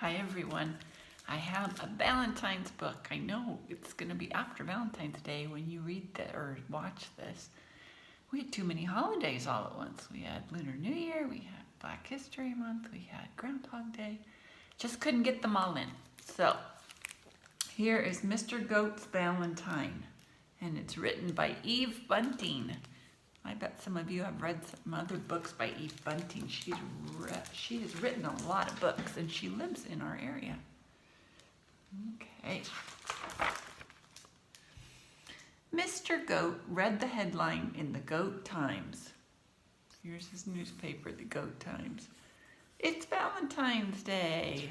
Hi everyone. I have a Valentine's book. I know it's going to be after Valentine's Day when you read or watch this. We had too many holidays all at once. We had Lunar New Year, we had Black History Month, we had Groundhog Day. Just couldn't get them all in. So here is Mr. Goat's Valentine, and it's written by Eve Bunting. I bet some of you have read some other books by Eve Bunting. She has written a lot of books, and she lives in our area. Okay. Mr. Goat read the headline in the Goat Times. Here's his newspaper, the Goat Times. It's Valentine's Day.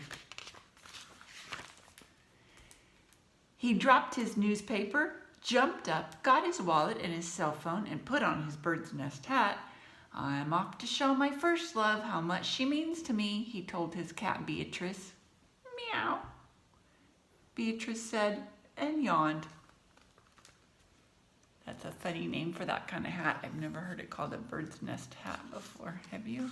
He dropped his newspaper, jumped up, got his wallet and his cell phone, and put on his bird's nest hat. I'm off to show my first love how much she means to me, he told his cat Beatrice. Meow, Beatrice said and yawned. That's a funny name for that kind of hat. I've never heard it called a bird's nest hat before. Have you?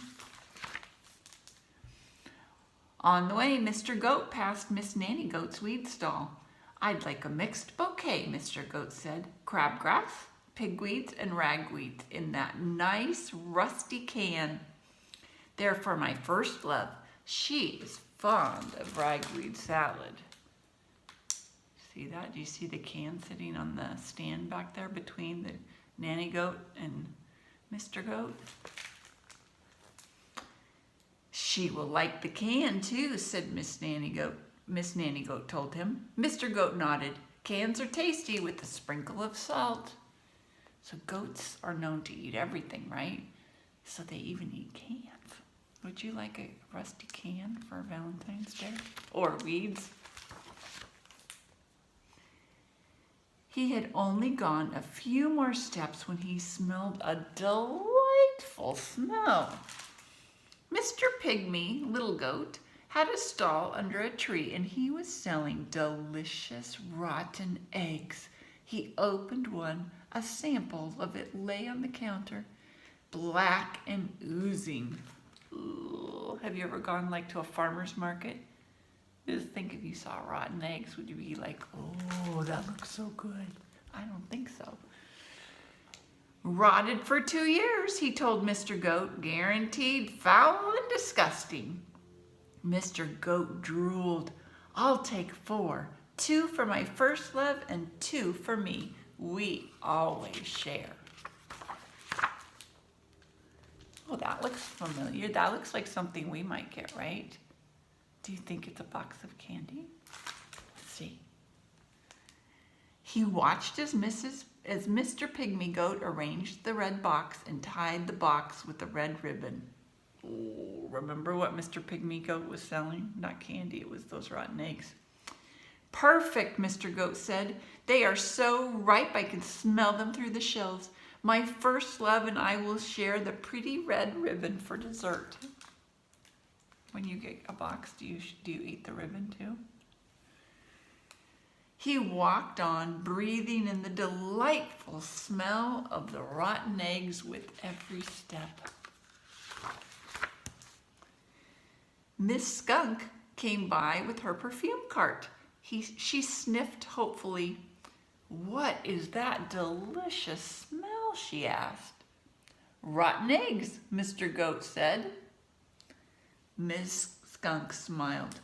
On the way, Mr. Goat passed Miss Nanny Goat's weed stall. I'd like a mixed bouquet, Mr. Goat said. Crabgrass, pigweeds, and ragweeds in that nice rusty can. They're for my first love. She is fond of ragweed salad. See that? Do you see the can sitting on the stand back there between the Nanny Goat and Mr. Goat? She will like the can too, said Miss Nanny Goat. Miss Nanny Goat told him. Mr. Goat nodded. Cans are tasty with a sprinkle of salt. So goats are known to eat everything, right? So they even eat cans. Would you like a rusty can for Valentine's Day? Or weeds? He had only gone a few more steps when he smelled a delightful smell. Mr. Pygmy, Little Goat, had a stall under a tree, and he was selling delicious rotten eggs. He opened one. A sample of it lay on the counter, black and oozing. Ooh. Have you ever gone to a farmer's market? Just think, if you saw rotten eggs, would you be like, oh, that looks so good? I don't think so. Rotted for 2 years, he told Mr. Goat, guaranteed foul and disgusting. Mr. Goat drooled. I'll take 4. 2 for my first love and 2 for me. We always share. Oh, that looks familiar. That looks like something we might get, right? Do you think it's a box of candy? Let's see. He watched as Mr. Pygmy Goat arranged the red box and tied the box with a red ribbon. Oh, remember what Mr. Pygmy Goat was selling? Not candy, it was those rotten eggs. Perfect, Mr. Goat said. They are so ripe I can smell them through the shells. My first love and I will share the pretty red ribbon for dessert. When you get a box, do you eat the ribbon too? He walked on, breathing in the delightful smell of the rotten eggs with every step. Miss Skunk came by with her perfume cart. She sniffed hopefully. What is that delicious smell, she asked. Rotten eggs, Mr. Goat said. Miss Skunk smiled.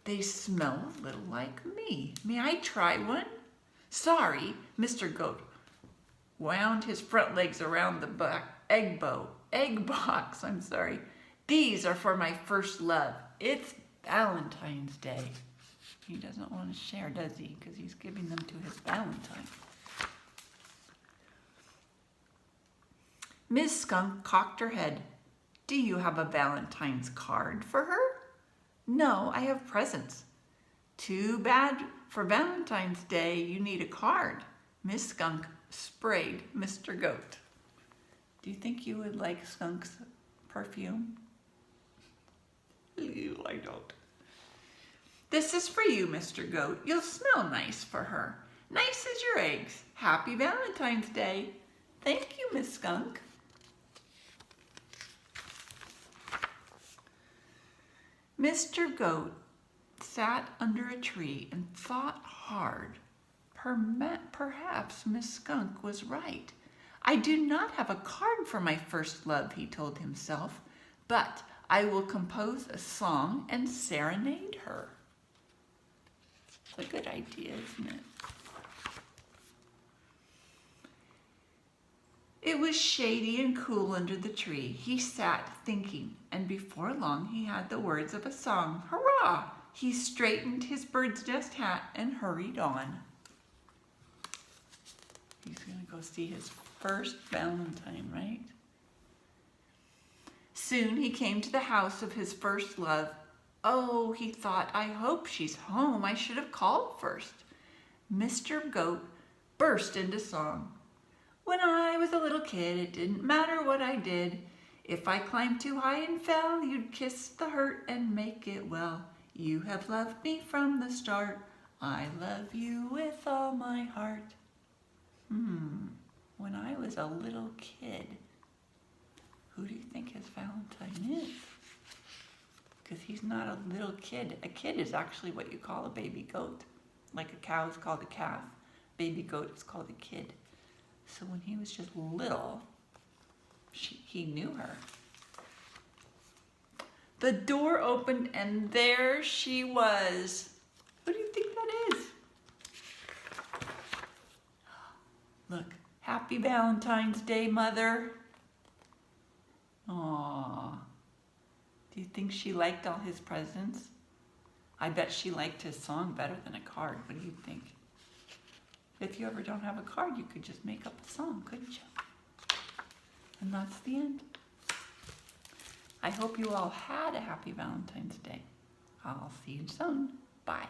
They smell a little like me. May I try one? Sorry, Mr. Goat wound his front legs around the egg box. These are for my first love. It's Valentine's Day. He doesn't want to share, does he? Because he's giving them to his Valentine. Miss Skunk cocked her head. Do you have a Valentine's card for her? No, I have presents. Too bad for Valentine's Day you need a card. Miss Skunk sprayed Mr. Goat. Do you think you would like Skunk's perfume? Ew, I don't. This is for you, Mr. Goat. You'll smell nice for her. Nice as your eggs. Happy Valentine's Day. Thank you, Miss Skunk. Mr. Goat sat under a tree and thought hard. Perhaps Miss Skunk was right. I do not have a card for my first love, he told himself, but I will compose a song and serenade her. It's a good idea, isn't it? It was shady and cool under the tree. He sat thinking, and before long he had the words of a song. Hurrah! He straightened his bird's nest hat and hurried on. He's going to go see his first Valentine, right? Soon he came to the house of his first love. Oh, he thought, I hope she's home. I should have called first. Mr. Goat burst into song. When I was a little kid, it didn't matter what I did. If I climbed too high and fell, you'd kiss the hurt and make it well. You have loved me from the start. I love you with all my heart. When I was a little kid, who do you think his Valentine is? Because he's not a little kid. A kid is actually what you call a baby goat. Like a cow is called a calf. Baby goat is called a kid. So when he was just little, he knew her. The door opened and there she was. Who do you think that is? Look, happy Valentine's Day, Mother. Aww. Do you think she liked all his presents? I bet she liked his song better than a card. What do you think? If you ever don't have a card, you could just make up a song, couldn't you? And that's the end. I hope you all had a happy Valentine's Day. I'll see you soon. Bye.